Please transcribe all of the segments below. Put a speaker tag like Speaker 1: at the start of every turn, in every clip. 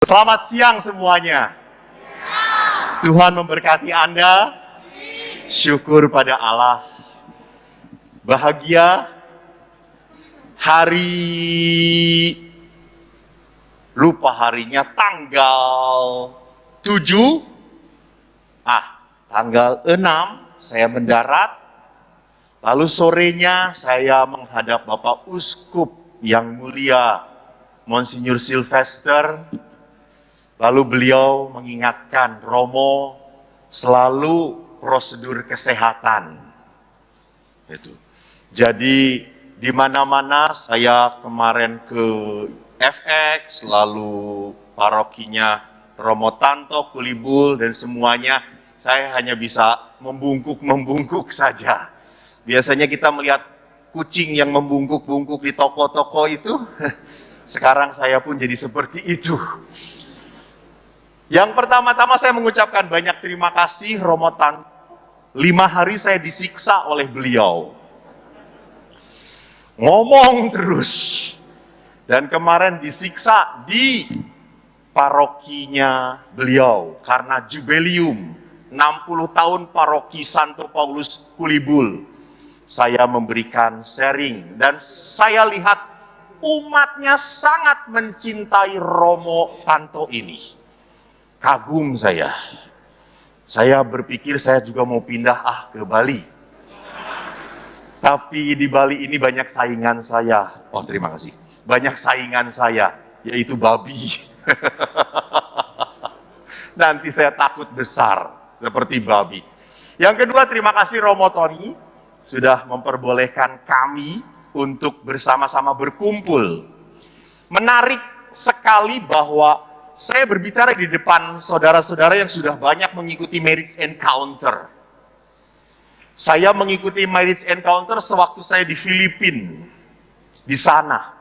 Speaker 1: Selamat siang semuanya. Tuhan memberkati Anda. Syukur pada Allah. Bahagia hari, lupa harinya, tanggal 7. Tanggal 6 saya mendarat. Lalu sorenya saya menghadap Bapak Uskup yang mulia Monsinyur Sylvester. Lalu beliau mengingatkan Romo selalu prosedur kesehatan. Jadi di mana-mana saya kemarin ke FX, lalu parokinya Romo Tanto, Kulibul dan semuanya, saya hanya bisa membungkuk saja. Biasanya kita melihat kucing yang membungkuk-bungkuk di toko-toko itu. Sekarang saya pun jadi seperti itu. Yang pertama-tama saya mengucapkan banyak terima kasih Romo Tan. 5 hari saya disiksa oleh beliau. Ngomong terus. Dan kemarin disiksa di parokinya beliau. Karena jubileum 60 tahun paroki Santo Paulus Kulibul. Saya memberikan sharing. Dan saya lihat umatnya sangat mencintai Romo Tanto ini. Kagum saya. Saya berpikir saya juga mau pindah ke Bali. Tapi di Bali ini banyak saingan saya. Oh, terima kasih. Banyak saingan saya, yaitu babi. Nanti saya takut besar seperti babi. Yang kedua, terima kasih Romo Tony sudah memperbolehkan kami untuk bersama-sama berkumpul. Menarik sekali bahwa saya berbicara di depan saudara-saudara yang sudah banyak mengikuti Marriage Encounter. Saya mengikuti Marriage Encounter sewaktu saya di Filipina, di sana.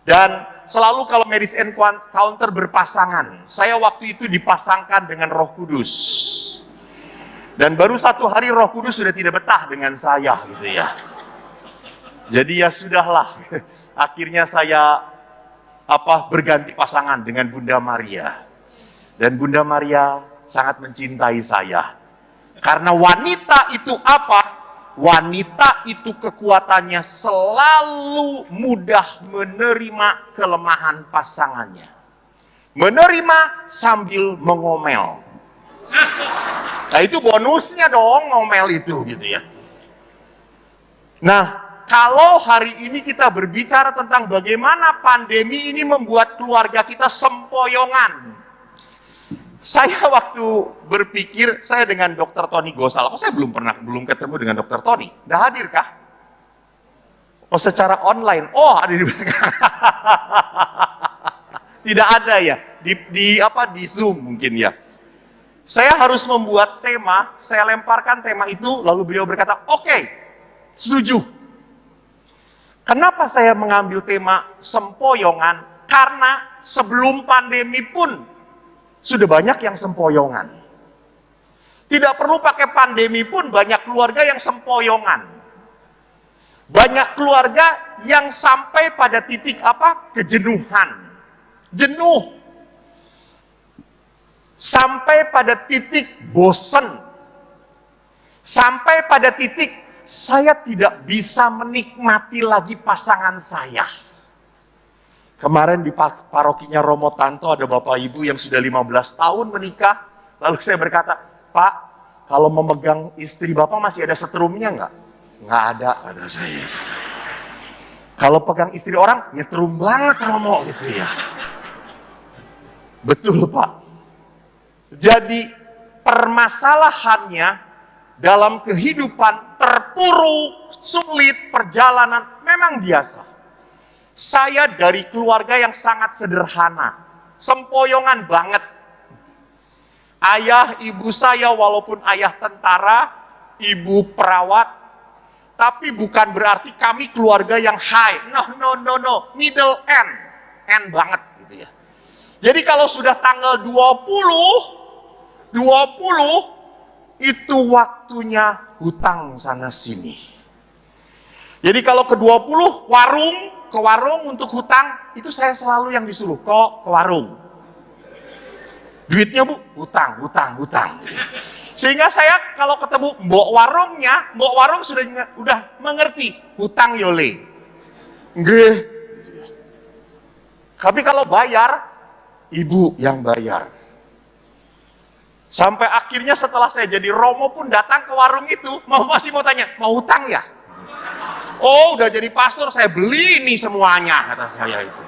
Speaker 1: Dan selalu kalau Marriage Encounter berpasangan, saya waktu itu dipasangkan dengan Roh Kudus. Dan baru 1 hari Roh Kudus sudah tidak betah dengan saya, gitu ya. Jadi ya sudahlah, akhirnya saya berganti pasangan dengan Bunda Maria. Dan Bunda Maria sangat mencintai saya. Karena wanita itu apa? Wanita itu kekuatannya selalu mudah menerima kelemahan pasangannya. Menerima sambil mengomel. Nah itu bonusnya dong, ngomel itu gitu ya. Nah, kalau hari ini kita berbicara tentang bagaimana pandemi ini membuat keluarga kita sempoyongan. Saya waktu berpikir, saya dengan Dr. Tony Gosal, saya belum ketemu dengan Dr. Tony. Nggak hadir kah? Oh, secara online. Oh, ada di belakang. Tidak ada ya, di Zoom mungkin ya. Saya harus membuat tema, saya lemparkan tema itu, lalu beliau berkata, oke, setuju. Kenapa saya mengambil tema sempoyongan? Karena sebelum pandemi pun sudah banyak yang sempoyongan. Tidak perlu pakai pandemi pun banyak keluarga yang sempoyongan. Banyak keluarga yang sampai pada titik kejenuhan. Jenuh. Sampai pada titik bosen. Sampai pada titik saya tidak bisa menikmati lagi pasangan saya. Kemarin di parokinya Romo Tanto ada Bapak Ibu yang sudah 15 tahun menikah. Lalu saya berkata, Pak, kalau memegang istri Bapak masih ada setrumnya nggak? Nggak ada saya. Kalau pegang istri orang, nyetrum banget Romo gitu ya. Betul Pak. Jadi permasalahannya dalam kehidupan terpuruk, sulit, perjalanan, memang biasa. Saya dari keluarga yang sangat sederhana, sempoyongan banget. Ayah, ibu saya walaupun ayah tentara, ibu perawat, tapi bukan berarti kami keluarga yang high. No, middle end banget gitu ya. Jadi kalau sudah tanggal 20 itu waktunya hutang sana sini. Jadi kalau ke 20 ke warung untuk hutang, itu saya selalu yang disuruh, kok ke warung. Duitnya Bu, hutang. Sehingga saya kalau ketemu mbok warungnya, mbok warung udah mengerti, hutang yole. Nggih. Tapi kalau bayar, ibu yang bayar. Sampai akhirnya setelah saya jadi romo pun datang ke warung itu, masih mau tanya, mau hutang ya? Oh, udah jadi pastor, saya beli ini semuanya, kata saya itu.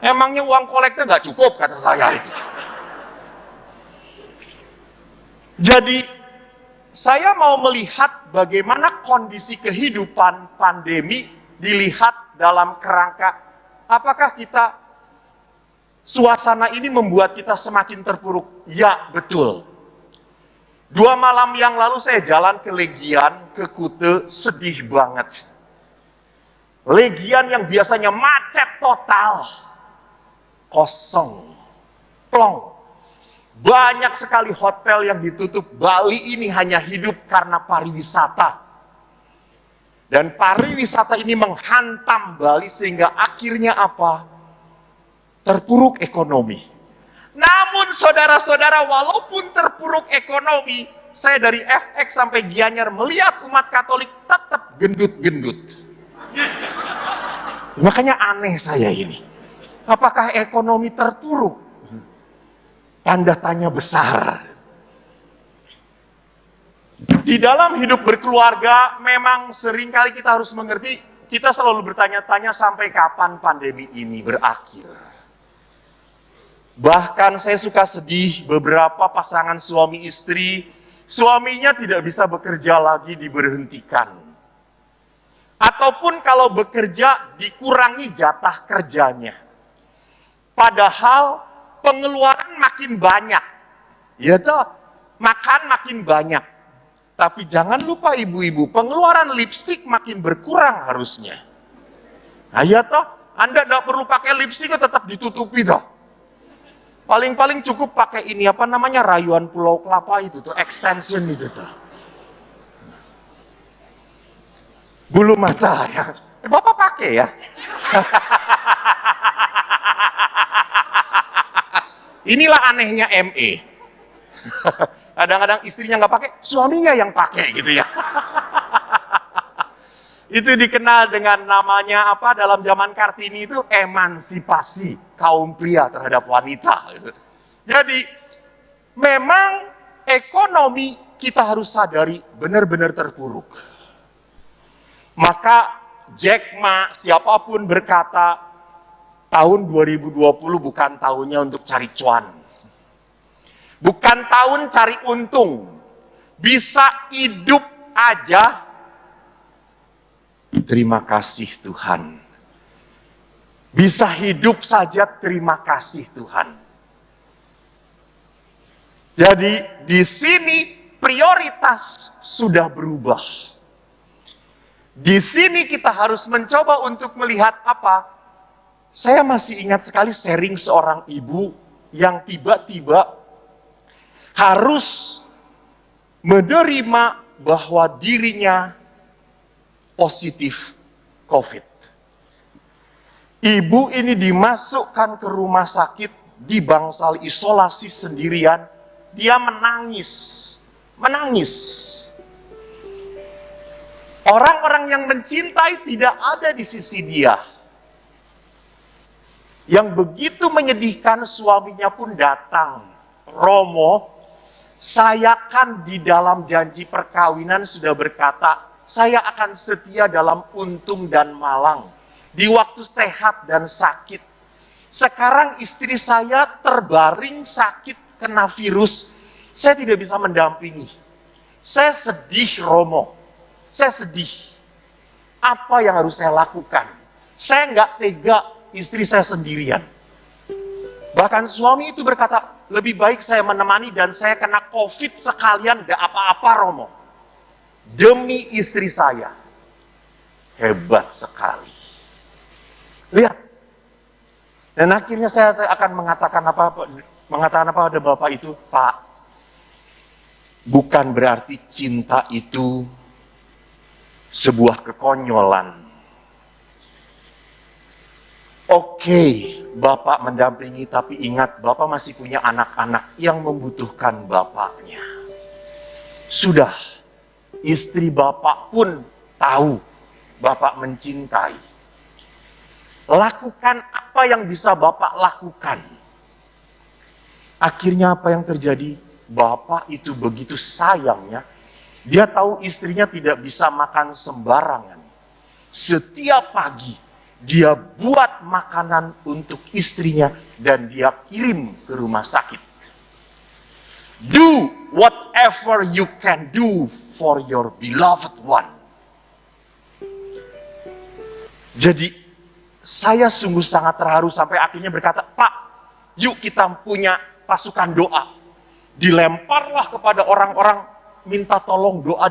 Speaker 1: Emangnya uang kolektor nggak cukup, kata saya itu. Jadi, saya mau melihat bagaimana kondisi kehidupan pandemi dilihat dalam kerangka, apakah kita, suasana ini membuat kita semakin terpuruk? Ya, betul. 2 malam yang lalu saya jalan ke Legian, ke Kute, sedih banget. Legian yang biasanya macet total, kosong, plong. Banyak sekali hotel yang ditutup. Bali ini hanya hidup karena pariwisata. Dan pariwisata ini menghantam Bali sehingga akhirnya apa? Terpuruk ekonomi. Namun saudara-saudara, walaupun terpuruk ekonomi, saya dari FX sampai Gianyar melihat umat Katolik tetap gendut-gendut. Makanya aneh saya ini. Apakah ekonomi terpuruk? Tanda tanya besar. Di dalam hidup berkeluarga, memang seringkali kita harus mengerti, kita selalu bertanya-tanya sampai kapan pandemi ini berakhir. Bahkan saya suka sedih, beberapa pasangan suami istri, suaminya tidak bisa bekerja lagi, diberhentikan. Ataupun kalau bekerja, dikurangi jatah kerjanya. Padahal pengeluaran makin banyak. Ya toh, makan makin banyak. Tapi jangan lupa ibu-ibu, pengeluaran lipstik makin berkurang harusnya. Nah ya toh, Anda tidak perlu pakai lipstik, tetap ditutupi toh. Paling-paling cukup pakai ini, apa namanya, rayuan Pulau Kelapa itu tuh, extension itu tuh. Bulu mata ya. Bapak pakai ya. Inilah anehnya ME. Kadang-kadang istrinya nggak pakai, suaminya yang pakai gitu ya. Itu dikenal dengan namanya apa dalam zaman Kartini itu, emansipasi kaum pria terhadap wanita. Jadi memang ekonomi kita harus sadari benar-benar terpuruk. Maka Jack Ma, siapapun berkata, tahun 2020 bukan tahunnya untuk cari cuan. Bukan tahun cari untung. Bisa hidup aja. Terima kasih Tuhan. Bisa hidup saja, terima kasih Tuhan. Jadi di sini prioritas sudah berubah. Di sini kita harus mencoba untuk melihat apa? Saya masih ingat sekali sharing seorang ibu yang tiba-tiba harus menerima bahwa dirinya positif COVID. Ibu ini dimasukkan ke rumah sakit, di bangsal isolasi sendirian. Dia menangis. Orang-orang yang mencintai tidak ada di sisi dia. Yang begitu menyedihkan, suaminya pun datang. Romo, saya kan di dalam janji perkawinan sudah berkata, saya akan setia dalam untung dan malang. Di waktu sehat dan sakit. Sekarang istri saya terbaring sakit, kena virus. Saya tidak bisa mendampingi. Saya sedih, Romo. Saya sedih. Apa yang harus saya lakukan? Saya nggak tega istri saya sendirian. Bahkan suami itu berkata, lebih baik saya menemani dan saya kena COVID sekalian, gak apa-apa Romo. Demi istri saya. Hebat sekali. Lihat. Dan akhirnya saya akan mengatakan apa pada Bapak itu, Pak, bukan berarti cinta itu sebuah kekonyolan. Oke, Bapak mendampingi, tapi ingat Bapak masih punya anak-anak yang membutuhkan Bapaknya. Sudah, istri Bapak pun tahu Bapak mencintai. Lakukan apa yang bisa Bapak lakukan. Akhirnya apa yang terjadi? Bapak itu begitu sayangnya, dia tahu istrinya tidak bisa makan sembarangan. Setiap pagi, dia buat makanan untuk istrinya dan dia kirim ke rumah sakit. Do whatever you can do for your beloved one. Jadi saya sungguh sangat terharu sampai akhirnya berkata, Pak, yuk kita punya pasukan doa. Dilemparlah kepada orang-orang minta tolong doa.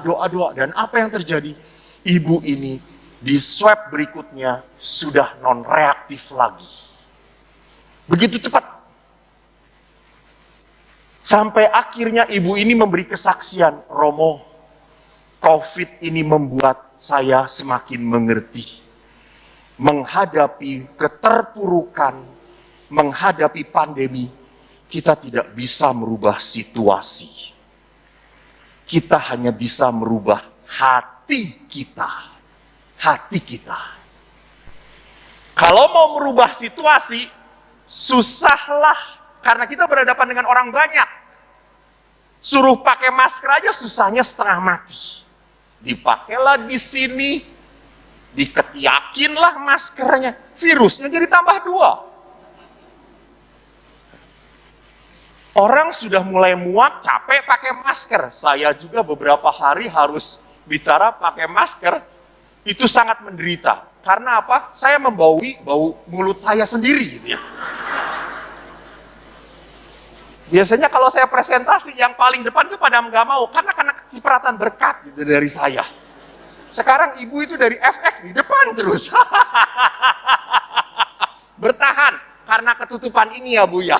Speaker 1: Dan apa yang terjadi? Ibu ini di swab berikutnya sudah non-reaktif lagi. Begitu cepat. Sampai akhirnya ibu ini memberi kesaksian, Romo, COVID ini membuat saya semakin mengerti. Menghadapi keterpurukan, menghadapi pandemi, kita tidak bisa merubah situasi. Kita hanya bisa merubah hati kita. Hati kita. Kalau mau merubah situasi, susahlah karena kita berhadapan dengan orang banyak. Suruh pakai masker aja susahnya setengah mati. Dipakailah di sini, diketiakinlah maskernya, virusnya jadi tambah 2. Orang sudah mulai muak, capek pakai masker. Saya juga beberapa hari harus bicara pakai masker, itu sangat menderita. Karena apa? Saya membaui bau mulut saya sendiri gitu ya. Biasanya kalau saya presentasi yang paling depan itu pada nggak mau, karena kecipratan berkat gitu dari saya. Sekarang ibu itu dari FX di depan terus. Bertahan karena ketutupan ini ya Bu ya.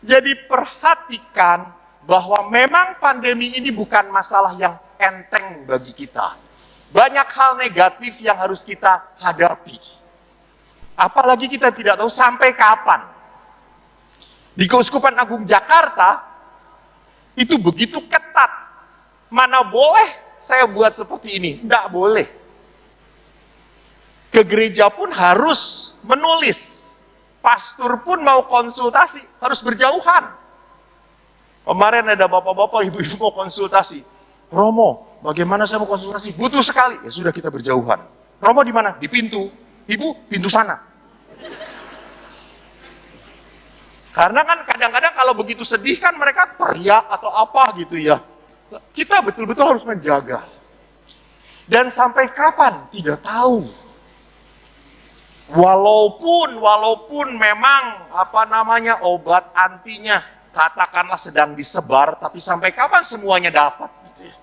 Speaker 1: Jadi perhatikan bahwa memang pandemi ini bukan masalah yang enteng bagi kita. Banyak hal negatif yang harus kita hadapi. Apalagi kita tidak tahu sampai kapan. Di Keuskupan Agung Jakarta, itu begitu ketat. Mana boleh saya buat seperti ini? Tidak boleh. Ke gereja pun harus menulis. Pastor pun mau konsultasi, harus berjauhan. Kemarin ada bapak-bapak, ibu-ibu mau konsultasi. Romo, bagaimana saya mau konsultasi? Butuh sekali. Ya sudah, kita berjauhan. Romo di mana? Di pintu. Ibu, pintu sana. Karena kan kadang-kadang kalau begitu sedih kan mereka teriak atau apa gitu ya. Kita betul-betul harus menjaga. Dan sampai kapan? Tidak tahu. Walaupun memang obat antinya katakanlah sedang disebar, tapi sampai kapan semuanya dapat gitu ya.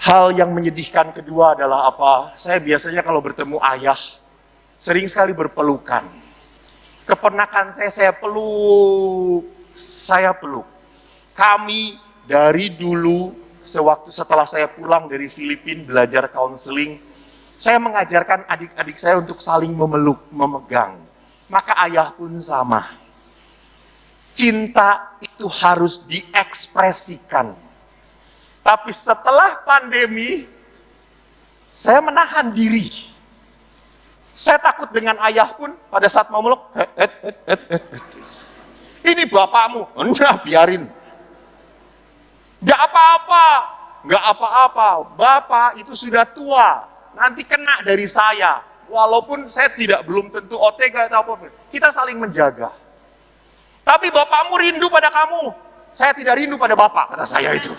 Speaker 1: Hal yang menyedihkan kedua adalah apa? Saya biasanya kalau bertemu ayah sering sekali berpelukan. Keponakan saya peluk. Kami dari dulu setelah saya pulang dari Filipina belajar counseling, saya mengajarkan adik-adik saya untuk saling memeluk, memegang. Maka ayah pun sama. Cinta itu harus diekspresikan. Tapi setelah pandemi, saya menahan diri. Saya takut dengan ayah pun pada saat mau meluk, ini bapakmu, enggak biarin. Enggak apa-apa, bapak itu sudah tua. Nanti kena dari saya, walaupun saya belum tentu OTG atau apa. Kita saling menjaga. Tapi bapakmu rindu pada kamu, saya tidak rindu pada bapak, kata saya itu.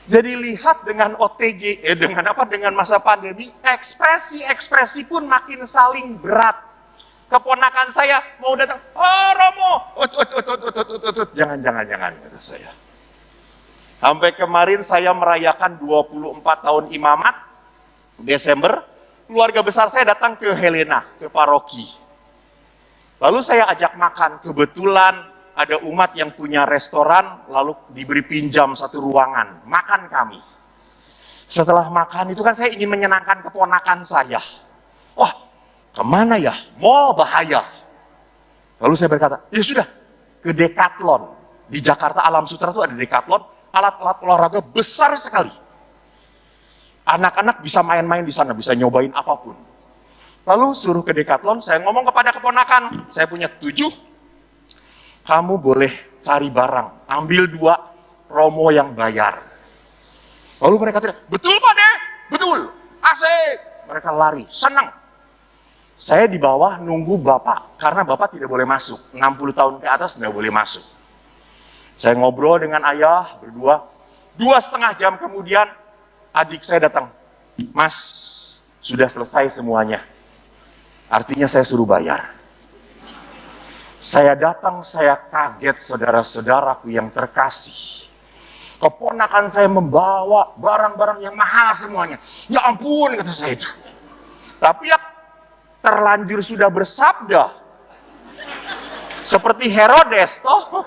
Speaker 1: Jadi lihat dengan OTG, dengan masa pandemi, ekspresi pun makin saling berat. Keponakan saya mau datang, oh Romo, jangan, kata saya. Sampai kemarin saya merayakan 24 tahun imamat, Desember, keluarga besar saya datang ke Helena, ke paroki. Lalu saya ajak makan, kebetulan ada umat yang punya restoran, lalu diberi pinjam satu ruangan, makan kami. Setelah makan itu kan saya ingin menyenangkan keponakan saya. Wah, kemana ya? Mall bahaya. Lalu saya berkata, ya sudah, ke Decathlon. Di Jakarta Alam Sutra itu ada Decathlon, alat-alat olahraga besar sekali. Anak-anak bisa main-main di sana, bisa nyobain apapun. Lalu suruh ke Decathlon, saya ngomong kepada keponakan, saya punya 7, kamu boleh cari barang, ambil 2, Romo yang bayar. Lalu mereka teriak, betul Pak De, betul, asik. Mereka lari, senang. Saya di bawah nunggu Bapak, karena Bapak tidak boleh masuk, 60 tahun ke atas tidak boleh masuk. Saya ngobrol dengan ayah berdua, 2,5 jam kemudian adik saya datang, Mas, sudah selesai semuanya. Artinya saya suruh bayar. Saya datang, saya kaget saudara-saudaraku yang terkasih. Keponakan saya membawa barang-barang yang mahal semuanya. Ya ampun, kata saya itu. Tapi ya terlanjur sudah bersabda. Seperti Herodes, toh.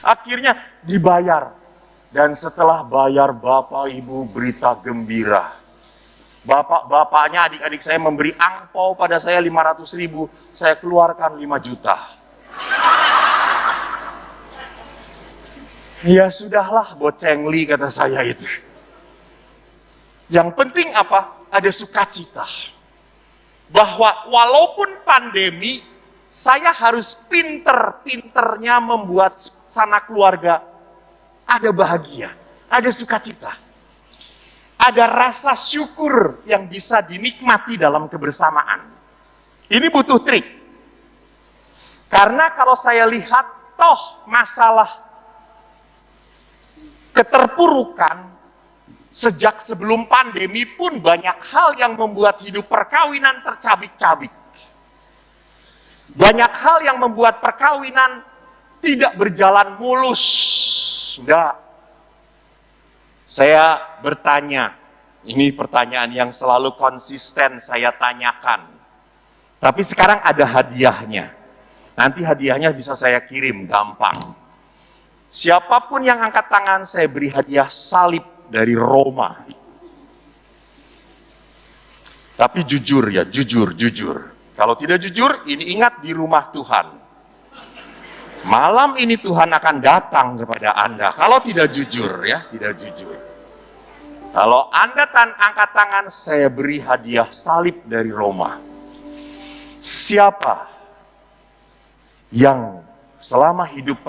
Speaker 1: Akhirnya dibayar. Dan setelah bayar, Bapak Ibu, berita gembira. Bapak-bapaknya, adik-adik saya memberi angpau pada saya 500.000. Saya keluarkan 5 juta. Ya sudahlah, bocengli, kata saya itu. Yang penting apa? Ada sukacita. Bahwa walaupun pandemi, saya harus pinter-pinternya membuat sana keluarga ada bahagia, ada sukacita. Ada rasa syukur yang bisa dinikmati dalam kebersamaan. Ini butuh trik. Karena kalau saya lihat, toh masalah keterpurukan sejak sebelum pandemi pun banyak hal yang membuat hidup perkawinan tercabik-cabik. Banyak hal yang membuat perkawinan tidak berjalan mulus. Enggak. Saya bertanya, ini pertanyaan yang selalu konsisten saya tanyakan. Tapi sekarang ada hadiahnya. Nanti hadiahnya bisa saya kirim gampang. Siapapun yang angkat tangan, saya beri hadiah salib dari Roma. Tapi jujur ya, jujur. Kalau tidak jujur, ini ingat di rumah Tuhan. Malam ini Tuhan akan datang kepada Anda. Kalau tidak jujur ya, tidak jujur. Kalau Anda angkat tangan, saya beri hadiah salib dari Roma. Siapa yang selama hidup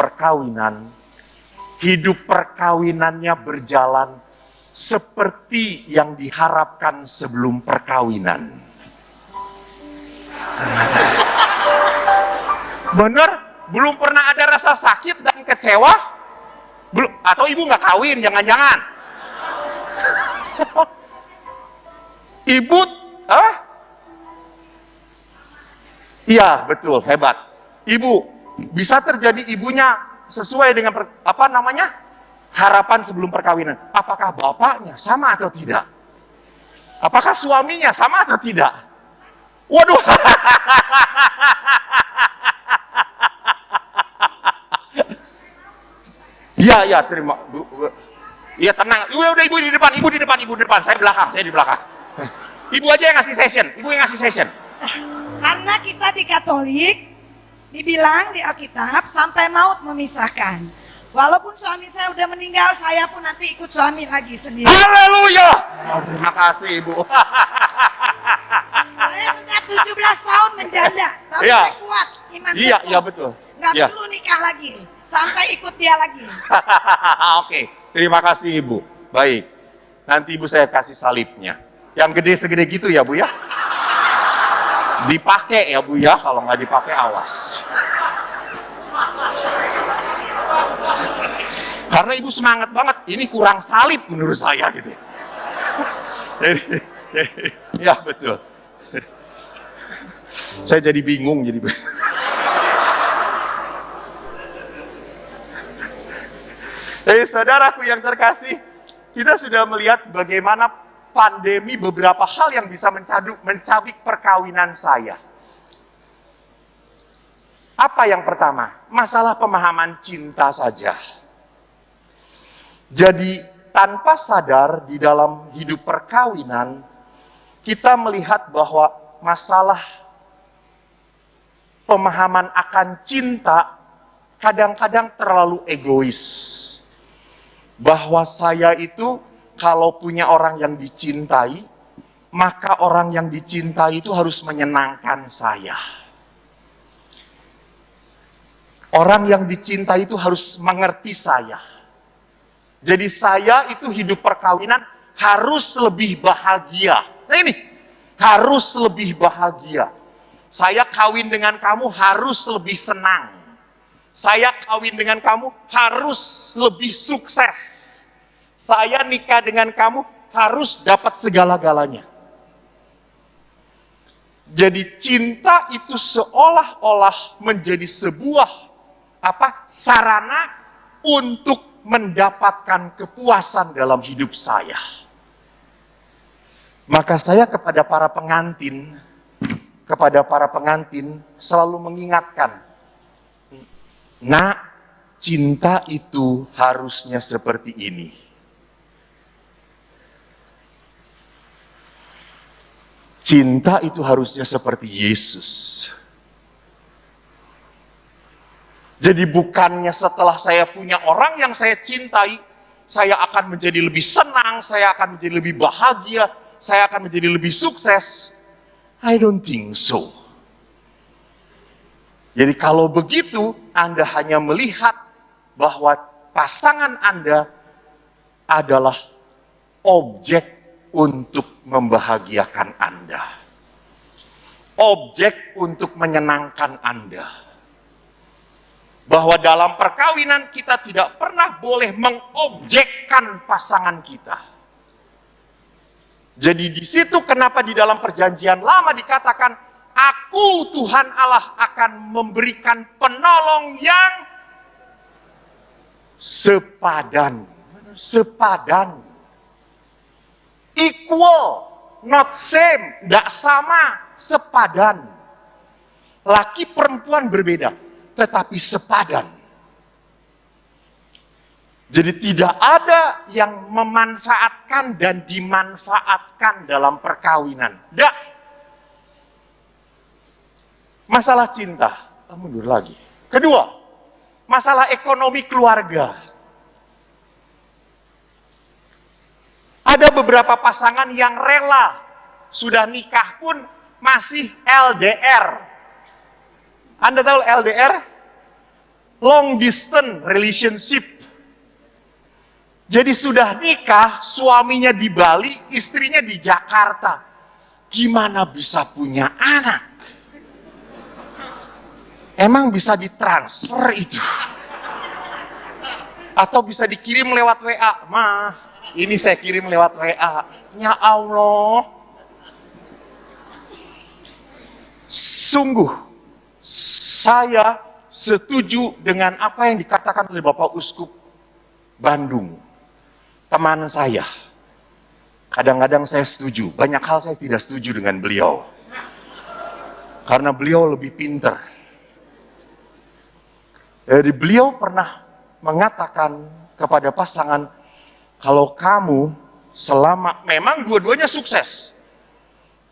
Speaker 1: perkawinannya berjalan seperti yang diharapkan sebelum perkawinan. Benar? Belum pernah ada rasa sakit dan kecewa? Belum? Atau ibu nggak kawin, jangan-jangan? Ibu, iya betul, hebat. Ibu, bisa terjadi ibunya sesuai dengan harapan sebelum perkawinan. Apakah bapaknya sama atau tidak? Apakah suaminya sama atau tidak? Waduh. Iya, terima. Iya, tenang. Udah ibu di depan. Saya di belakang. Ibu aja yang ngasih session.
Speaker 2: Karena kita di Katolik dibilang di Alkitab sampai maut memisahkan. Walaupun suami saya udah meninggal, saya pun nanti ikut suami lagi sendiri.
Speaker 1: Haleluya. Terima kasih Ibu.
Speaker 2: Saya sudah 17 tahun menjanda, tapi saya kuat iman saya.
Speaker 1: Iya, betul.
Speaker 2: Nggak perlu nikah lagi, sampai ikut dia lagi.
Speaker 1: Oke, terima kasih Ibu. Baik, nanti Ibu saya kasih salibnya. Yang gede segede gitu ya Bu ya. Dipakai ya Bu ya, kalau nggak dipakai awas. Karena Ibu semangat banget, ini kurang salib menurut saya gitu. Ya betul. Saya jadi bingung jadi. Saudaraku yang terkasih, kita sudah melihat bagaimana pandemi beberapa hal yang bisa mencabik perkawinan saya. Apa yang pertama? Masalah pemahaman cinta saja. Jadi tanpa sadar di dalam hidup perkawinan, kita melihat bahwa masalah pemahaman akan cinta kadang-kadang terlalu egois. Bahwa saya itu kalau punya orang yang dicintai, maka orang yang dicintai itu harus menyenangkan saya. Orang yang dicintai itu harus mengerti saya. Jadi saya itu hidup perkawinan harus lebih bahagia. Nah ini, harus lebih bahagia. Saya kawin dengan kamu harus lebih senang. Saya kawin dengan kamu harus lebih sukses. Saya nikah dengan kamu harus dapat segala-galanya. Jadi cinta itu seolah-olah menjadi sebuah sarana untuk mendapatkan kepuasan dalam hidup saya. Maka saya kepada para pengantin selalu mengingatkan, nak, cinta itu harusnya seperti ini. Cinta itu harusnya seperti Yesus. Jadi bukannya setelah saya punya orang yang saya cintai, saya akan menjadi lebih senang, saya akan menjadi lebih bahagia, saya akan menjadi lebih sukses. I don't think so. Jadi kalau begitu, Anda hanya melihat bahwa pasangan Anda adalah objek untuk membahagiakan Anda. Objek untuk menyenangkan Anda. Bahwa dalam perkawinan kita tidak pernah boleh mengobjekkan pasangan kita. Jadi di situ kenapa di dalam perjanjian lama dikatakan, aku Tuhan Allah akan memberikan penolong yang sepadan. Sepadan. Equal, not same, tidak sama, sepadan. Laki perempuan berbeda, tetapi sepadan. Jadi tidak ada yang memanfaatkan dan dimanfaatkan dalam perkawinan. Tidak. Masalah cinta, mundur lagi. Kedua, masalah ekonomi keluarga. Ada beberapa pasangan yang rela, sudah nikah pun masih LDR. Anda tahu LDR? Long distance relationship. Jadi sudah nikah, suaminya di Bali, istrinya di Jakarta. Gimana bisa punya anak? Emang bisa ditransfer itu? Atau bisa dikirim lewat WA? Ini saya kirim lewat WA. Ya Allah. Sungguh, saya setuju dengan apa yang dikatakan oleh Bapak Uskup Bandung. Teman saya. Kadang-kadang saya setuju. Banyak hal saya tidak setuju dengan beliau. Karena beliau lebih pintar. Jadi beliau pernah mengatakan kepada pasangan, kalau kamu selama, memang dua-duanya sukses.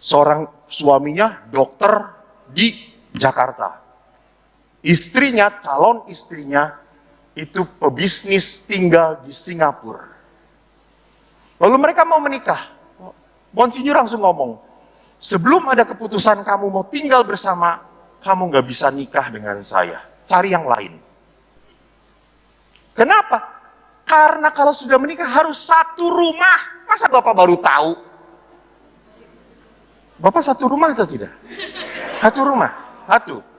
Speaker 1: Seorang suaminya dokter di Jakarta. Istrinya, calon istrinya, itu pebisnis tinggal di Singapura. Lalu mereka mau menikah. Monsinyur langsung ngomong, sebelum ada keputusan kamu mau tinggal bersama, kamu gak bisa nikah dengan saya. Cari yang lain. Kenapa? Karena kalau sudah menikah harus satu rumah. Masa Bapak baru tahu? Bapak satu rumah atau tidak? Satu rumah?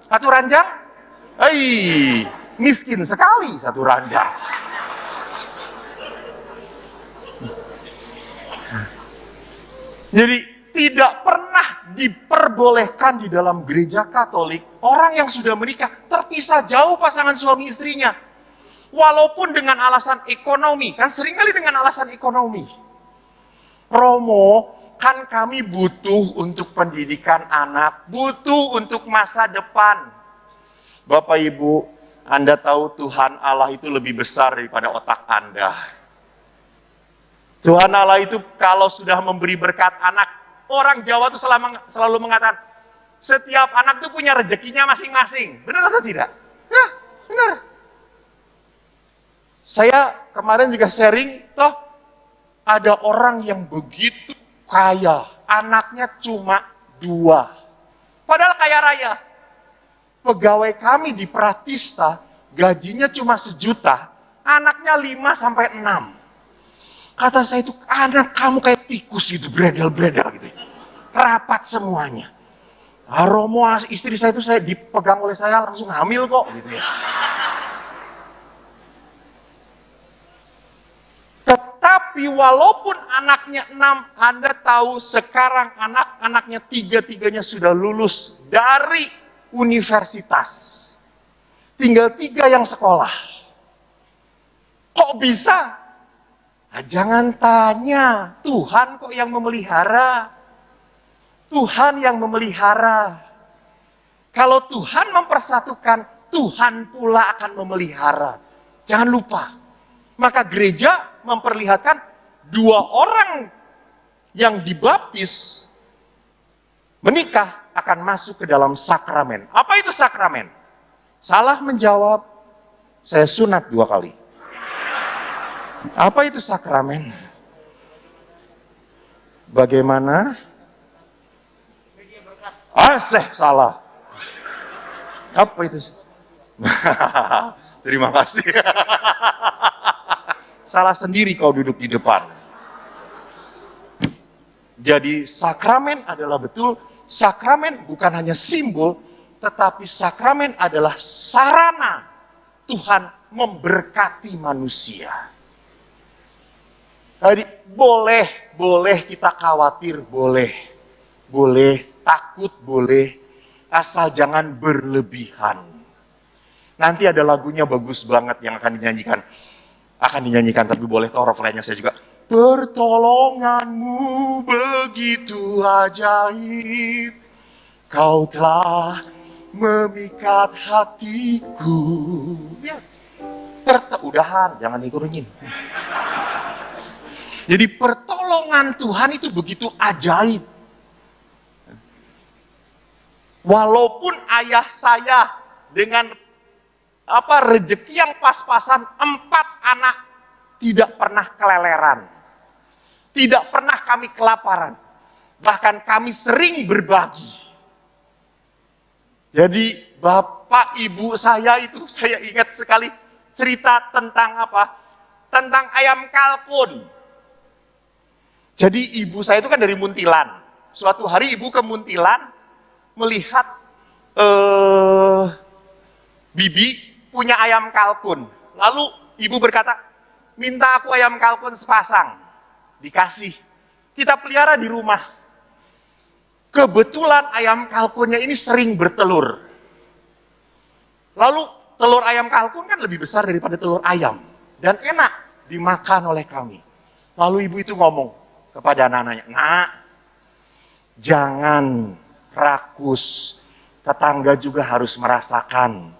Speaker 1: Satu ranjang? Miskin sekali satu ranjang. Jadi tidak pernah diperbolehkan di dalam gereja Katolik orang yang sudah menikah terpisah jauh pasangan suami istrinya. Walaupun dengan alasan ekonomi, kan seringkali dengan alasan ekonomi. Romo, kan kami butuh untuk pendidikan anak, butuh untuk masa depan. Bapak Ibu, Anda tahu Tuhan Allah itu lebih besar daripada otak Anda. Tuhan Allah itu kalau sudah memberi berkat anak, orang Jawa itu selalu mengatakan, setiap anak itu punya rezekinya masing-masing. Benar atau tidak? Ya, benar. Saya kemarin juga sharing, toh ada orang yang begitu kaya, anaknya cuma 2. Padahal kaya raya. Pegawai kami di Pratista, gajinya cuma 1 juta, anaknya 5 sampai 6. Kata saya itu, anak kamu kayak tikus gitu, bredel-bredel gitu. Rapat semuanya. Romo istri saya itu saya dipegang oleh saya langsung hamil kok gitu ya. Tetapi walaupun anaknya 6, Anda tahu sekarang anak-anaknya 3-tiganya sudah lulus dari universitas. Tinggal 3 yang sekolah. Kok bisa? Nah, jangan tanya, Tuhan kok yang memelihara. Tuhan yang memelihara. Kalau Tuhan mempersatukan, Tuhan pula akan memelihara. Jangan lupa. Maka gereja memperlihatkan 2 orang yang dibaptis menikah akan masuk ke dalam sakramen. Apa itu sakramen? Salah menjawab, saya sunat 2 kali. Apa itu sakramen? Bagaimana? Salah. Apa itu? Terima kasih. Salah sendiri kau duduk di depan. Jadi sakramen adalah betul, sakramen bukan hanya simbol, tetapi sakramen adalah sarana Tuhan memberkati manusia. Jadi boleh kita khawatir, boleh takut, boleh, asal jangan berlebihan. Nanti ada lagunya bagus banget yang akan dinyanyikan, tapi boleh tahu refrainnya saya juga. Pertolonganmu begitu ajaib, kau telah memikat hatiku. Ya, udahan, jangan dikuringin. Jadi pertolongan Tuhan itu begitu ajaib. Walaupun ayah saya dengan rezeki yang pas-pasan, 4 anak tidak pernah keleleran. Tidak pernah kami kelaparan. Bahkan kami sering berbagi. Jadi bapak ibu saya itu, saya ingat sekali cerita tentang Tentang ayam kalkun. Jadi ibu saya itu kan dari Muntilan. Suatu hari ibu ke Muntilan melihat bibi punya ayam kalkun. Lalu ibu berkata, minta aku ayam kalkun sepasang. Dikasih. Kita pelihara di rumah. Kebetulan ayam kalkunnya ini sering bertelur. Lalu telur ayam kalkun kan lebih besar daripada telur ayam. Dan enak dimakan oleh kami. Lalu ibu itu ngomong kepada anak-anaknya, nak, jangan rakus, tetangga juga harus merasakan.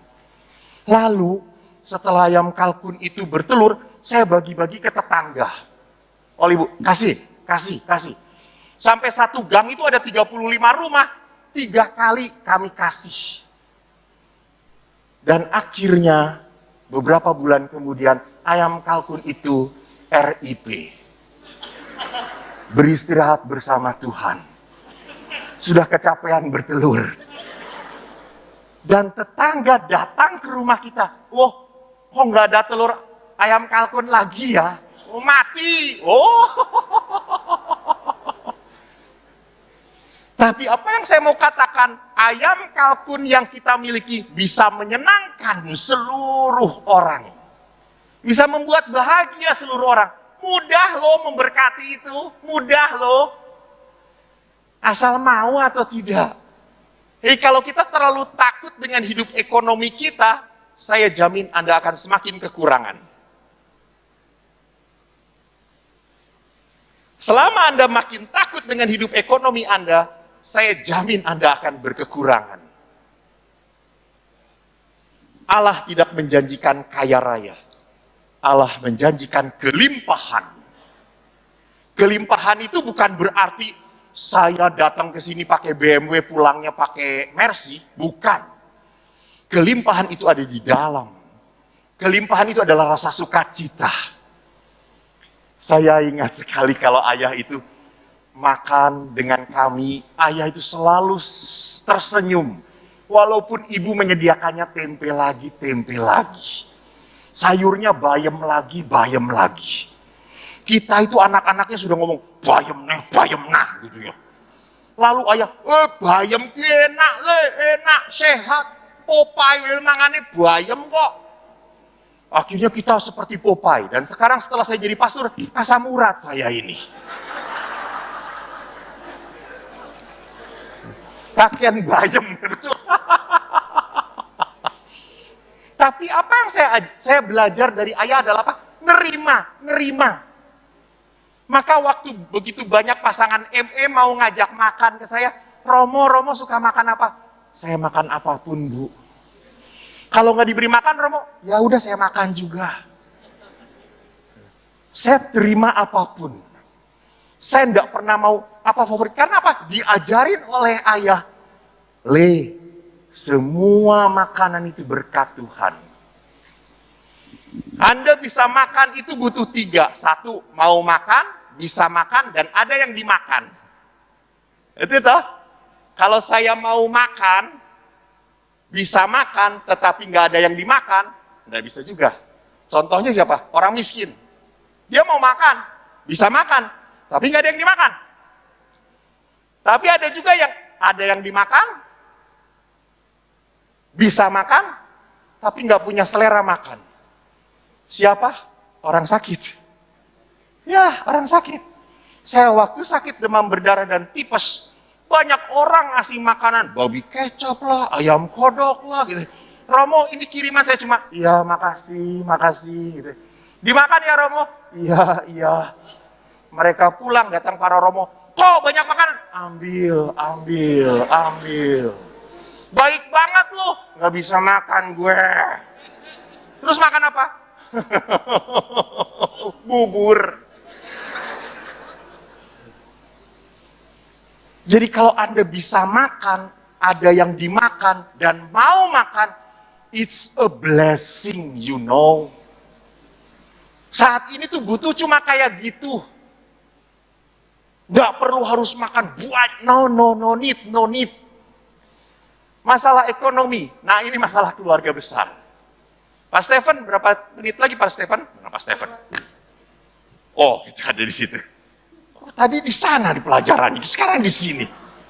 Speaker 1: Lalu setelah ayam kalkun itu bertelur, saya bagi-bagi ke tetangga. Oleh ibu, kasih. Sampai 1 gang itu ada 35 rumah, 3 kali kami kasih. Dan akhirnya beberapa bulan kemudian ayam kalkun itu RIP. Beristirahat bersama Tuhan. Sudah kecapean bertelur. Dan tetangga datang ke rumah kita. Kok nggak ada telur ayam kalkun lagi ya? Mati. Tapi apa yang saya mau katakan, ayam kalkun yang kita miliki bisa menyenangkan seluruh orang. Bisa membuat bahagia seluruh orang. Mudah loh memberkati itu, mudah loh. Asal mau atau tidak. Jadi kalau kita terlalu takut dengan hidup ekonomi kita, saya jamin Anda akan semakin kekurangan. Selama Anda makin takut dengan hidup ekonomi Anda, saya jamin Anda akan berkekurangan. Allah tidak menjanjikan kaya raya. Allah menjanjikan kelimpahan. Kelimpahan itu bukan berarti saya datang ke sini pakai BMW, pulangnya pakai Mercy, bukan. Kelimpahan itu ada di dalam. Kelimpahan itu adalah rasa sukacita. Saya ingat sekali kalau ayah itu makan dengan kami, ayah itu selalu tersenyum. Walaupun ibu menyediakannya tempe lagi, tempe lagi. Sayurnya bayam lagi, bayam lagi. Kita itu anak-anaknya sudah ngomong, bayam nah, gitu ya. Lalu ayah, bayam enak, enak, sehat. Popeye mangane bayam kok. Akhirnya kita seperti Popeye. Dan sekarang setelah saya jadi pastor, asam urat saya ini. Kakian bayam. Tapi apa yang saya belajar dari ayah adalah apa? Nerima. Maka waktu begitu banyak pasangan ME mau ngajak makan ke saya, Romo suka makan apa? Saya makan apapun, Bu. Kalau nggak diberi makan, Romo, ya udah saya makan juga. Saya terima apapun. Saya enggak pernah mau apa favorit. Karena apa? Diajarin oleh ayah. Semua makanan itu berkat Tuhan. Anda bisa makan itu butuh 3. 1, mau makan, bisa makan, dan ada yang dimakan. Itu toh. Kalau saya mau makan, bisa makan, tetapi nggak ada yang dimakan, nggak bisa juga. Contohnya siapa? Orang miskin. Dia mau makan, bisa makan, tapi nggak ada yang dimakan. Tapi ada juga yang ada yang dimakan, bisa makan, tapi nggak punya selera makan. Siapa? Orang sakit. Ya, orang sakit. Saya waktu sakit demam berdarah dan tipes, banyak orang ngasih makanan, babi kecap lah, ayam kodok lah, gitu. Romo, ini kiriman saya cuma, iya makasih, gitu. Dimakan ya Romo? Iya. Mereka pulang, datang para Romo, kok banyak makanan? Ambil. Baik banget loh, nggak bisa makan gue. Terus makan apa? Bubur. Jadi kalau Anda bisa makan, ada yang dimakan, dan mau makan, it's a blessing, you know. Saat ini tuh butuh cuma kayak gitu. Nggak perlu harus makan buat, no need. Masalah ekonomi, nah ini masalah keluarga besar. Pak Stephen, berapa menit lagi Pak Stephen? Mana Pak Stephen? Oh, itu ada di situ. Tadi di sana di pelajaran, sekarang di sini.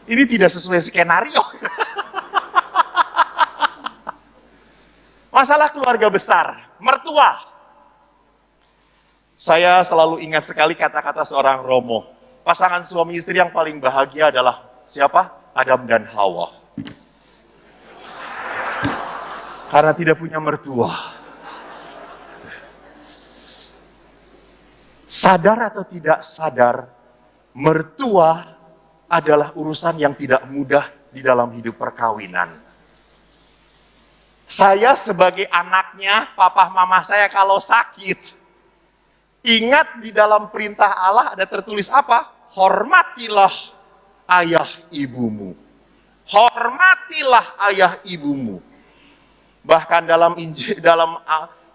Speaker 1: Ini tidak sesuai skenario. Masalah keluarga besar, mertua. Saya selalu ingat sekali kata-kata seorang Romo. Pasangan suami istri yang paling bahagia adalah siapa? Adam dan Hawa. Karena tidak punya mertua. Sadar atau tidak sadar, mertua adalah urusan yang tidak mudah di dalam hidup perkawinan. Saya sebagai anaknya, papa mama saya kalau sakit, ingat di dalam perintah Allah ada tertulis apa? Hormatilah ayah ibumu. Hormatilah ayah ibumu. Bahkan dalam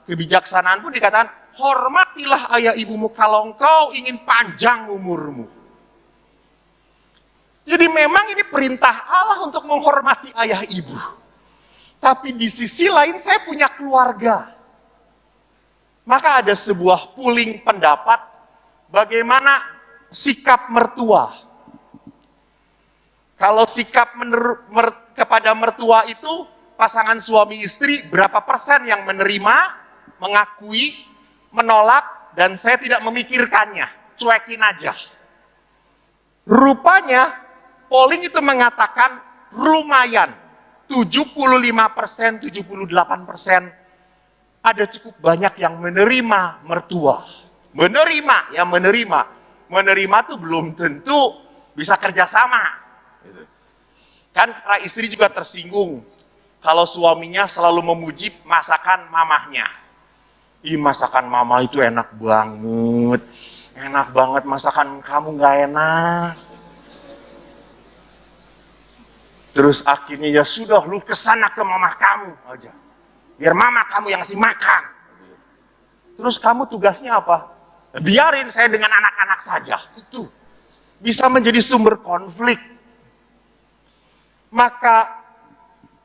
Speaker 1: kebijaksanaan pun dikatakan, hormatilah ayah ibumu kalau engkau ingin panjang umurmu. Jadi memang ini perintah Allah untuk menghormati ayah ibu. Tapi di sisi lain saya punya keluarga. Maka ada sebuah pooling pendapat bagaimana sikap mertua. Kalau sikap kepada mertua itu pasangan suami istri berapa persen yang menerima, mengakui, menolak, dan saya tidak memikirkannya, cuekin aja. Rupanya polling itu mengatakan lumayan, 75%, 78% ada cukup banyak yang menerima mertua. Menerima tuh belum tentu bisa kerjasama. Kan para istri juga tersinggung kalau suaminya selalu memuji masakan mamahnya. Ih, masakan mama itu enak banget. enak banget masakan kamu nggak enak. Terus akhirnya ya sudah, lu kesana ke mama kamu aja. Biar mama kamu yang ngasih makan. Terus kamu tugasnya apa? Biarin saya dengan anak-anak saja. Itu bisa menjadi sumber konflik. Maka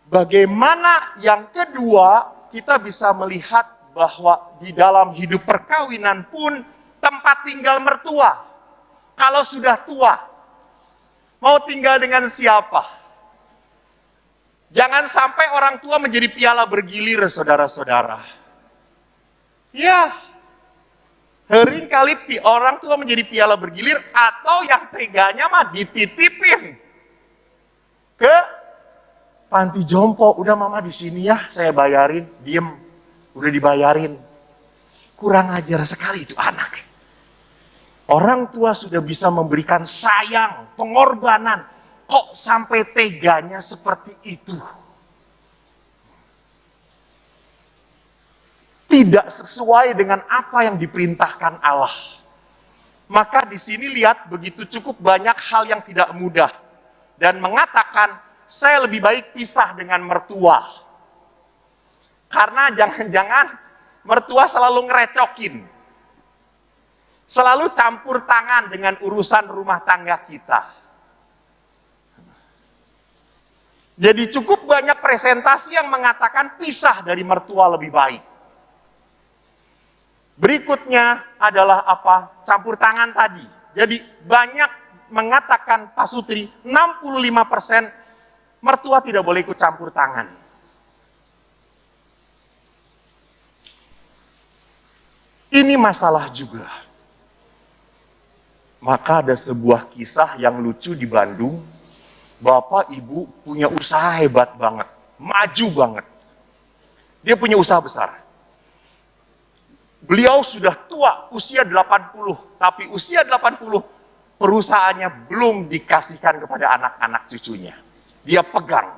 Speaker 1: bagaimana yang kedua, kita bisa melihat bahwa di dalam hidup perkawinan pun tempat tinggal mertua. Kalau sudah tua, mau tinggal dengan siapa? Jangan sampai orang tua menjadi piala bergilir, saudara-saudara. Ya, seringkali orang tua menjadi piala bergilir, atau yang teganya mah dititipin ke panti jompo. Udah mama di sini ya, saya bayarin, diem, udah dibayarin. Kurang ajar sekali itu anak. Orang tua sudah bisa memberikan sayang, pengorbanan, kok sampai teganya seperti itu? Tidak sesuai dengan apa yang diperintahkan Allah. Maka di sini lihat begitu cukup banyak hal yang tidak mudah. Dan mengatakan, saya lebih baik pisah dengan mertua. Karena jangan-jangan mertua selalu ngerecokin. Selalu campur tangan dengan urusan rumah tangga kita. Jadi cukup banyak presentasi yang mengatakan pisah dari mertua lebih baik. Berikutnya adalah apa? Campur tangan tadi. Jadi banyak mengatakan Pak Sutri, 65% mertua tidak boleh ikut campur tangan. Ini masalah juga. Maka ada sebuah kisah yang lucu di Bandung. Bapak ibu punya usaha hebat banget, maju banget. Dia punya usaha besar. Beliau sudah tua, usia 80, tapi usia 80 perusahaannya belum dikasihkan kepada anak-anak cucunya. Dia pegang.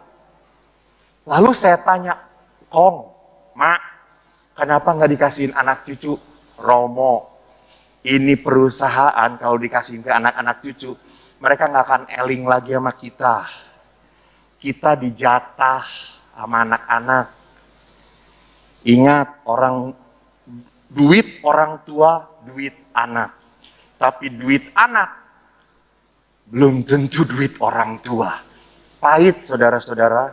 Speaker 1: Lalu saya tanya, Kong, Mak, kenapa nggak dikasihin anak cucu? Romo, ini perusahaan kalau dikasihin ke anak-anak cucu, mereka nggak akan eling lagi sama kita. Kita dijatah sama anak-anak. Ingat, duit orang tua, duit anak. Tapi duit anak, belum tentu duit orang tua. Pahit, saudara-saudara.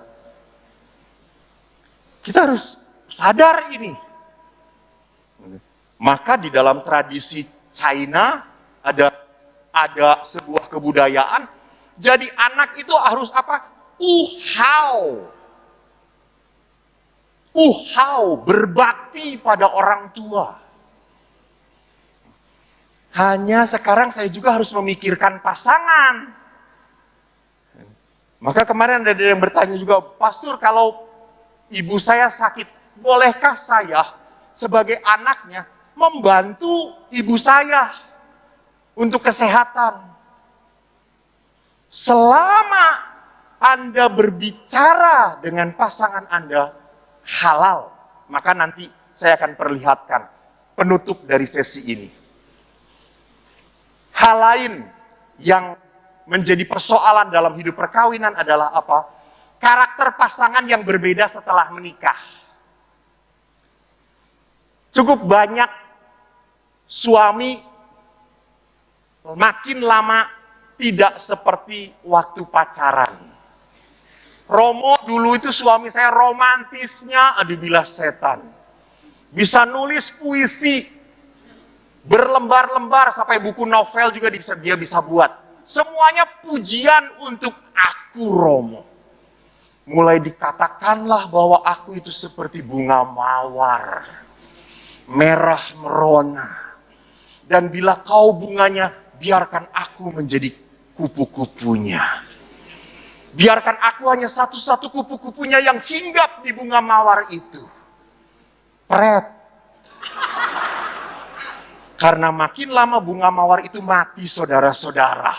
Speaker 1: Kita harus sadar ini. Maka di dalam tradisi China, ada sebuah kebudayaan, jadi anak itu harus apa? Uhau, berbakti pada orang tua. Hanya sekarang saya juga harus memikirkan pasangan. Maka kemarin ada yang bertanya juga, Pastor, kalau ibu saya sakit, bolehkah saya sebagai anaknya membantu ibu saya untuk kesehatan? Selama Anda berbicara dengan pasangan Anda halal, maka nanti saya akan perlihatkan penutup dari sesi ini. Hal lain yang menjadi persoalan dalam hidup perkawinan adalah apa? Karakter pasangan yang berbeda setelah menikah. Cukup banyak suami makin lama tidak seperti waktu pacaran. Romo dulu itu suami saya romantisnya, aduh bilah setan. Bisa nulis puisi berlembar-lembar sampai buku novel juga dia bisa buat. Semuanya pujian untuk aku, Romo. Mulai dikatakanlah bahwa aku itu seperti bunga mawar, merah merona. Dan bila kau bunganya, biarkan aku menjadi kupu-kupunya. Biarkan aku hanya satu-satu kupu-kupunya yang hinggap di bunga mawar itu. Pret. Karena makin lama bunga mawar itu mati, saudara-saudara.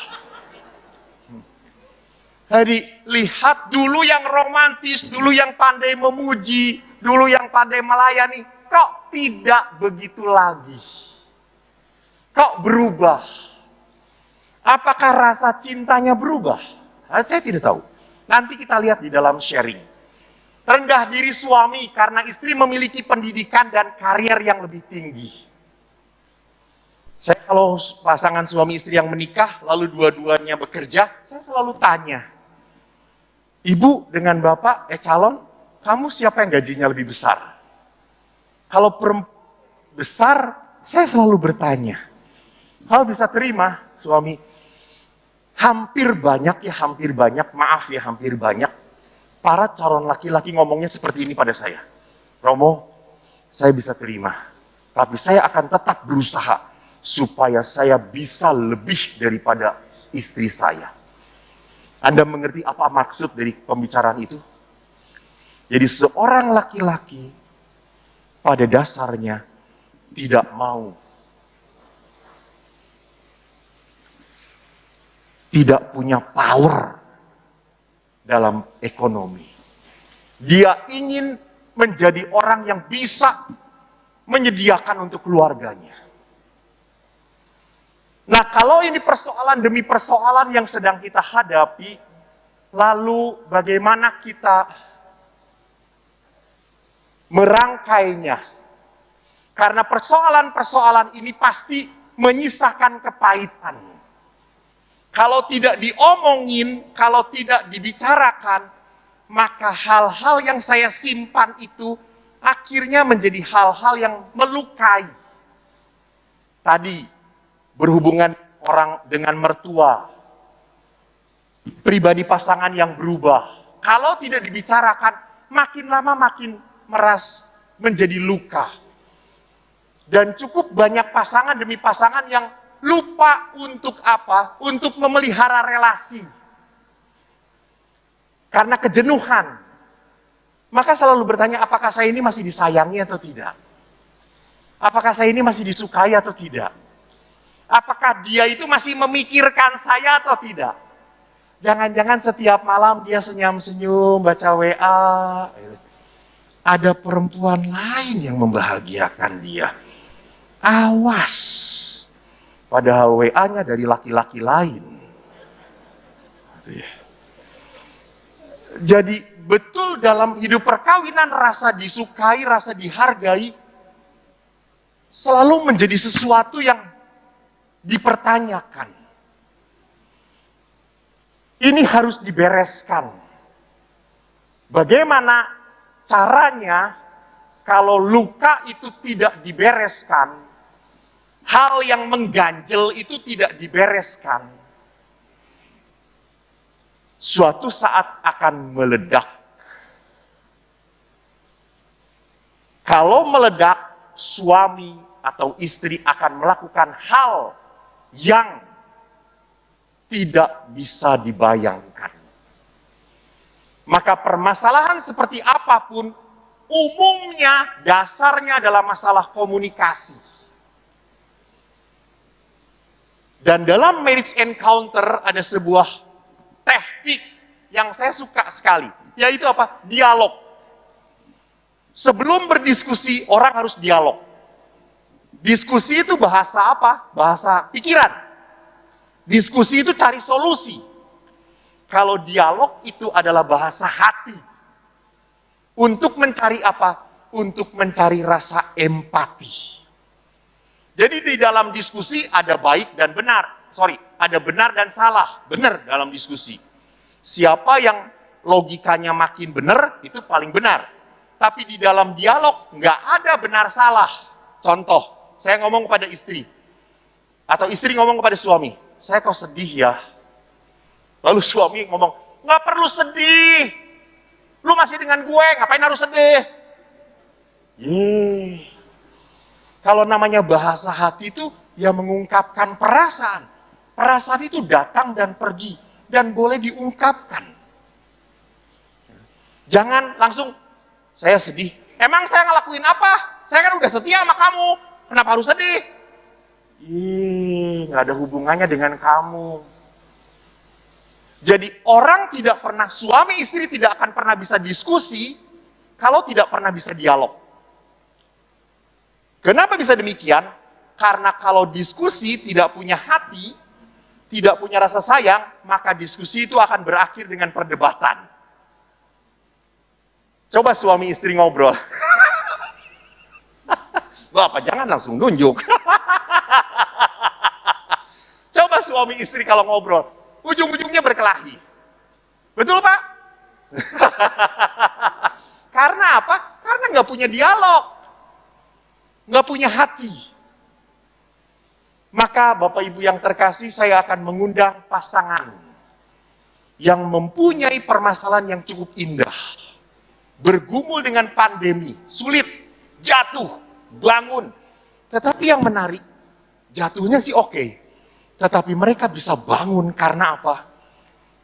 Speaker 1: Jadi lihat dulu yang romantis, dulu yang pandai memuji, dulu yang pandai melayani, kok tidak begitu lagi. kok berubah? Apakah rasa cintanya berubah? Saya tidak tahu. Nanti kita lihat di dalam sharing. Rendah diri suami karena istri memiliki pendidikan dan karier yang lebih tinggi. Saya kalau pasangan suami istri yang menikah, lalu dua-duanya bekerja, saya selalu tanya, ibu dengan bapak, calon, kamu siapa yang gajinya lebih besar? Kalau besar, saya selalu bertanya, kalau bisa terima, suami, hampir banyak, maaf ya, hampir banyak, para calon laki-laki ngomongnya seperti ini pada saya. Romo, saya bisa terima, tapi saya akan tetap berusaha supaya saya bisa lebih daripada istri saya. Anda mengerti apa maksud dari pembicaraan itu? Jadi seorang laki-laki pada dasarnya tidak mau, tidak punya power dalam ekonomi. Dia ingin menjadi orang yang bisa menyediakan untuk keluarganya. Nah, kalau ini persoalan demi persoalan yang sedang kita hadapi, lalu bagaimana kita merangkainya? Karena persoalan-persoalan ini pasti menyisakan kepahitan. Kalau tidak diomongin, kalau tidak dibicarakan, maka hal-hal yang saya simpan itu akhirnya menjadi hal-hal yang melukai. Tadi, berhubungan orang dengan mertua, pribadi pasangan yang berubah. Kalau tidak dibicarakan, makin lama makin menjadi luka. Dan cukup banyak pasangan demi pasangan yang lupa untuk apa? Untuk memelihara relasi. Karena kejenuhan. Maka selalu bertanya, apakah saya ini masih disayangi atau tidak? Apakah saya ini masih disukai atau tidak? Apakah dia itu masih memikirkan saya atau tidak? Jangan-jangan setiap malam dia senyum-senyum, baca WA. Ada perempuan lain yang membahagiakan dia. Awas. Padahal WA-nya dari laki-laki lain. Jadi betul dalam hidup perkawinan rasa disukai, rasa dihargai selalu menjadi sesuatu yang dipertanyakan. Ini harus dibereskan. Bagaimana caranya kalau luka itu tidak dibereskan, hal yang mengganjel itu tidak dibereskan, suatu saat akan meledak. Kalau meledak, suami atau istri akan melakukan hal yang tidak bisa dibayangkan. Maka permasalahan seperti apapun, umumnya dasarnya adalah masalah komunikasi. Dan dalam marriage encounter ada sebuah teknik yang saya suka sekali, yaitu apa? Dialog. Sebelum berdiskusi, orang harus dialog. Diskusi itu bahasa apa? Bahasa pikiran. Diskusi itu cari solusi. Kalau dialog itu adalah bahasa hati. Untuk mencari apa? Untuk mencari rasa empati. Jadi di dalam diskusi ada baik dan benar. Ada benar dan salah. Benar dalam diskusi. Siapa yang logikanya makin benar, itu paling benar. Tapi di dalam dialog nggak ada benar salah. Contoh. Saya ngomong kepada istri, atau istri ngomong kepada suami, saya kok sedih ya. Lalu suami ngomong, nggak perlu sedih, lu masih dengan gue, ngapain harus sedih? Kalau namanya bahasa hati itu, ya mengungkapkan perasaan. Perasaan itu datang dan pergi, dan boleh diungkapkan. Jangan langsung, saya sedih, emang saya ngelakuin apa? Saya kan udah setia sama kamu. Kenapa harus sedih? Nggak ada hubungannya dengan kamu. Jadi orang tidak pernah, suami istri tidak akan pernah bisa diskusi kalau tidak pernah bisa dialog. Kenapa bisa demikian? Karena kalau diskusi tidak punya hati, tidak punya rasa sayang, maka diskusi itu akan berakhir dengan perdebatan. Coba suami istri ngobrol. Bapak jangan langsung nunjuk. Coba suami istri kalau ngobrol, ujung-ujungnya berkelahi. Betul Pak? Karena apa? Karena nggak punya dialog. Nggak punya hati. Maka Bapak Ibu yang terkasih, saya akan mengundang pasangan yang mempunyai permasalahan yang cukup indah. Bergumul dengan pandemi, sulit, jatuh, bangun. Tetapi yang menarik, jatuhnya sih oke. Tetapi mereka bisa bangun karena apa?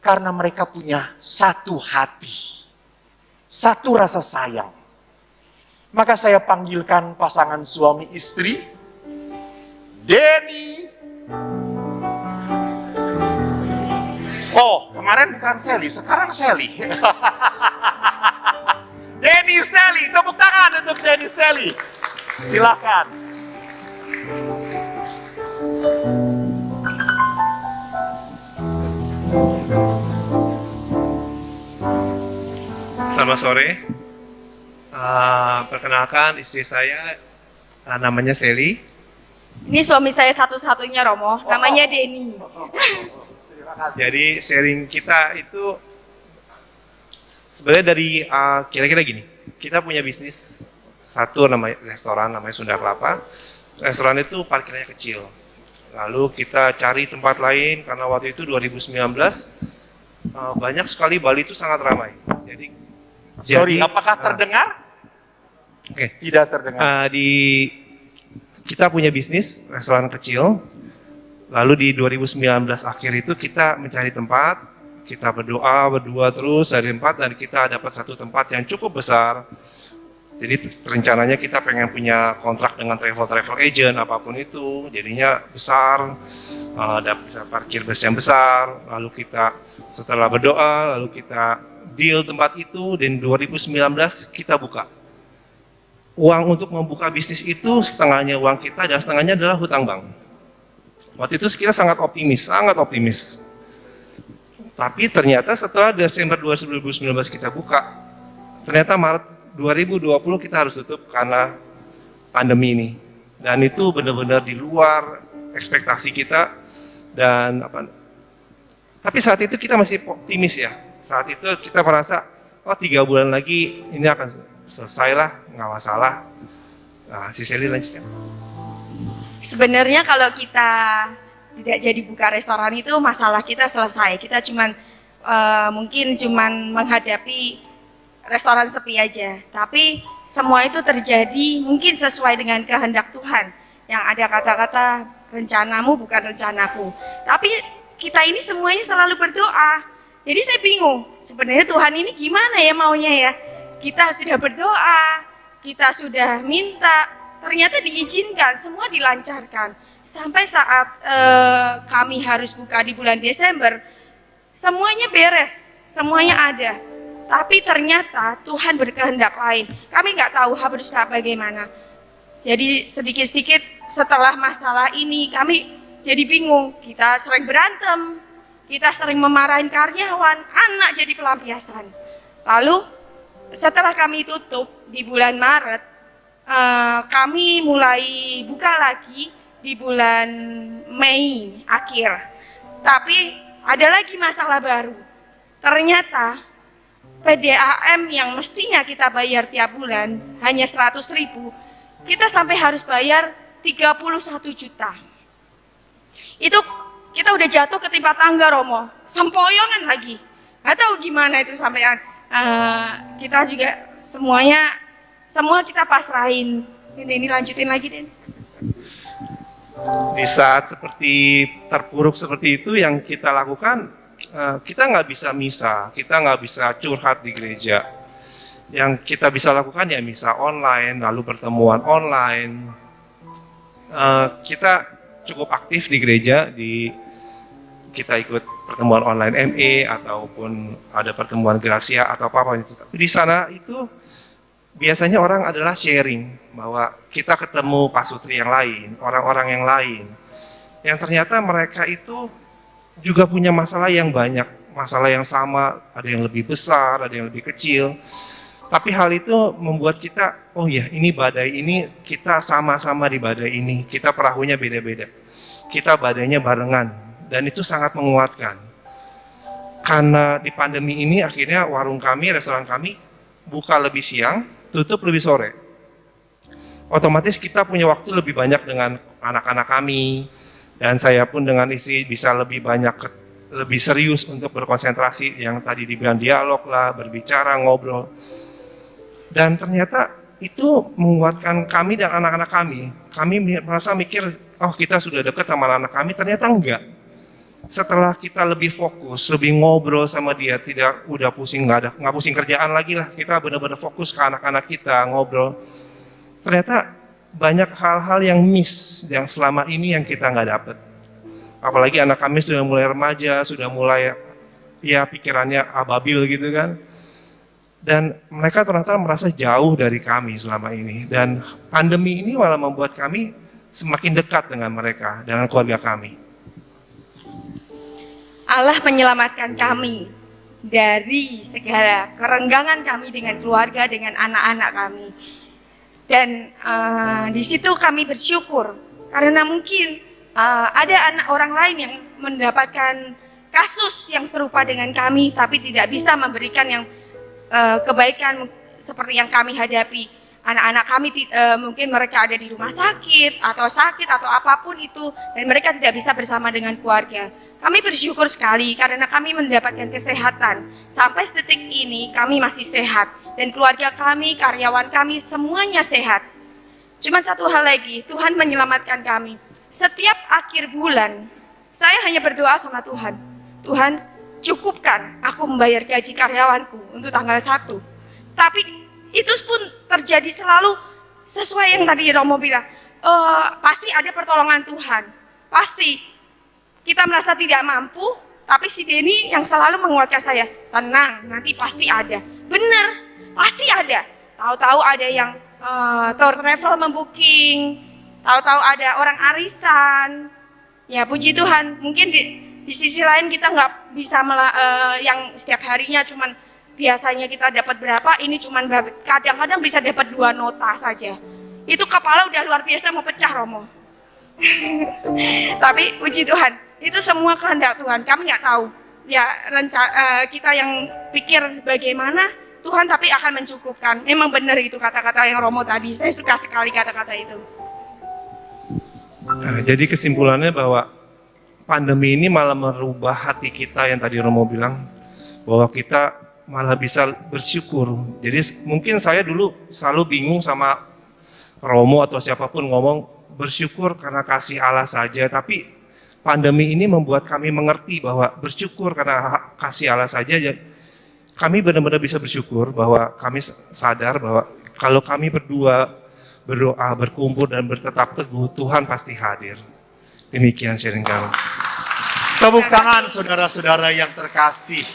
Speaker 1: Karena mereka punya satu hati. Satu rasa sayang. Maka saya panggilkan pasangan suami istri, Denny. Oh, kemarin bukan Sally, sekarang Sally. Denny Sally, tepuk tangan untuk Denny Sally. Silakan.
Speaker 3: Selamat sore. Perkenalkan istri saya, namanya Sally.
Speaker 4: Ini suami saya satu-satunya Romo, namanya Denny.
Speaker 3: Jadi sharing kita itu sebenarnya dari kira-kira gini. Kita punya bisnis satu namanya restoran, namanya Sunda Kelapa. Restoran itu parkirnya kecil. Lalu kita cari tempat lain karena waktu itu 2019 banyak sekali Bali itu sangat ramai.
Speaker 1: Sorry, apakah terdengar?
Speaker 3: Oke.
Speaker 1: Tidak terdengar.
Speaker 3: Kita punya bisnis restoran kecil. Lalu di 2019 akhir itu kita mencari tempat, kita berdoa berdua terus cari tempat dan kita dapat satu tempat yang cukup besar. Jadi rencananya kita pengen punya kontrak dengan travel agent apapun itu, jadinya besar, bisa parkir bus yang besar. Lalu kita setelah berdoa, lalu kita deal tempat itu dan 2019 kita buka. Uang untuk membuka bisnis itu setengahnya uang kita dan setengahnya adalah hutang bank. Waktu itu kita sangat optimis. Tapi ternyata setelah Desember 2019 kita buka, ternyata Maret 2020 kita harus tutup karena pandemi ini. Dan itu benar-benar di luar ekspektasi kita. Dan tapi saat itu kita masih optimis ya. Saat itu kita merasa, 3 bulan lagi ini akan selesai lah, nggak masalah. Nah, si Sally lanjutkan.
Speaker 4: Sebenarnya kalau kita tidak jadi buka restoran itu masalah kita selesai. Kita mungkin cuman menghadapi restoran sepi aja. Tapi semua itu terjadi mungkin sesuai dengan kehendak Tuhan. Yang ada kata-kata rencanamu bukan rencanaku. Tapi kita ini semuanya selalu berdoa. Jadi saya bingung, sebenarnya Tuhan ini gimana ya maunya ya? Kita sudah berdoa, kita sudah minta, ternyata diizinkan, semua dilancarkan. Sampai saat kami harus buka di bulan Desember, semuanya beres, semuanya ada. Tapi ternyata Tuhan berkehendak lain. Kami nggak tahu harus bagaimana. Jadi sedikit-sedikit setelah masalah ini kami jadi bingung. Kita sering berantem, kita sering memarahin karyawan, anak jadi pelampiasan. Lalu setelah kami tutup di bulan Maret, kami mulai buka lagi di bulan Mei akhir. Tapi ada lagi masalah baru. Ternyata PDAM yang mestinya kita bayar tiap bulan hanya 100.000, kita sampai harus bayar 31 juta. Itu kita udah jatuh ke timpa tangga Romo, sempoyongan lagi. Nggak tahu gimana itu sampean. Kita juga semua kita pasrahin. Ini lanjutin lagi Den.
Speaker 3: Di saat seperti terpuruk seperti itu yang kita lakukan, kita nggak bisa misa, kita nggak bisa curhat di gereja. Yang kita bisa lakukan ya misa online, lalu pertemuan online. Kita cukup aktif di gereja, kita ikut pertemuan online ME ataupun ada pertemuan Gracia atau apa itu. Tapi di sana itu biasanya orang adalah sharing bahwa kita ketemu pasutri yang lain, orang-orang yang lain, yang ternyata mereka itu juga punya masalah yang banyak, masalah yang sama, ada yang lebih besar, ada yang lebih kecil. Tapi hal itu membuat kita, oh ya ini badai ini, kita sama-sama di badai ini, kita perahunya beda-beda, kita badainya barengan, dan itu sangat menguatkan. Karena di pandemi ini akhirnya warung kami, restoran kami buka lebih siang, tutup lebih sore. Otomatis kita punya waktu lebih banyak dengan anak-anak kami, dan saya pun dengan istri bisa lebih banyak, lebih serius untuk berkonsentrasi, yang tadi dibilang dialog lah, berbicara, ngobrol. Dan ternyata itu menguatkan kami dan anak-anak kami. Kami merasa mikir, oh kita sudah dekat sama anak-anak kami, ternyata enggak. Setelah kita lebih fokus, lebih ngobrol sama dia, tidak udah pusing, nggak pusing kerjaan lagi lah, kita benar-benar fokus ke anak-anak kita, ngobrol. Ternyata banyak hal-hal yang miss, yang selama ini yang kita nggak dapet. Apalagi anak kami sudah mulai remaja, sudah mulai ya pikirannya ababil gitu kan. Dan mereka ternyata merasa jauh dari kami selama ini. Dan pandemi ini malah membuat kami semakin dekat dengan mereka, dengan keluarga kami.
Speaker 4: Allah menyelamatkan kami dari segala kerenggangan kami dengan keluarga, dengan anak-anak kami. Dan di situ kami bersyukur karena mungkin ada orang lain yang mendapatkan kasus yang serupa dengan kami, tapi tidak bisa memberikan yang kebaikan seperti yang kami hadapi. Anak-anak kami mungkin mereka ada di rumah sakit atau apapun itu, dan mereka tidak bisa bersama dengan keluarga. Kami bersyukur sekali karena kami mendapatkan kesehatan. Sampai detik ini kami masih sehat, dan keluarga kami, karyawan kami semuanya sehat. Cuma satu hal lagi, Tuhan menyelamatkan kami. Setiap akhir bulan saya hanya berdoa sama Tuhan. Tuhan, cukupkan aku membayar gaji karyawanku untuk tanggal 1. Tapi itu pun terjadi selalu sesuai yang tadi Romo bilang. Pasti ada pertolongan Tuhan. Pasti. Kita merasa tidak mampu, tapi si Denny yang selalu menguatkan saya. Tenang, nanti pasti ada. Bener, pasti ada. Tahu-tahu ada yang tour travel membooking. Tahu-tahu ada orang arisan. Ya puji Tuhan, mungkin di sisi lain kita nggak bisa yang setiap harinya cuman biasanya kita dapat berapa, ini cuman kadang-kadang bisa dapat 2 nota saja. Itu kepala udah luar biasa mau pecah, Romo. Tapi puji Tuhan, itu semua kehendak Tuhan. Kami nggak tahu. Ya kita yang pikir bagaimana Tuhan, tapi akan mencukupkan. Memang benar itu kata-kata yang Romo tadi. Saya suka sekali kata-kata itu.
Speaker 3: Nah, jadi kesimpulannya bahwa pandemi ini malah merubah hati kita yang tadi Romo bilang, bahwa kita malah bisa bersyukur. Jadi mungkin saya dulu selalu bingung sama Romo atau siapapun ngomong bersyukur karena kasih Allah saja, tapi pandemi ini membuat kami mengerti bahwa bersyukur karena kasih Allah saja. Kami benar-benar bisa bersyukur bahwa kami sadar bahwa kalau kami berdua berdoa, berkumpul dan bertetap teguh, Tuhan pasti hadir. Demikian sharing kami.
Speaker 1: Tepuk tangan saudara-saudara yang terkasih.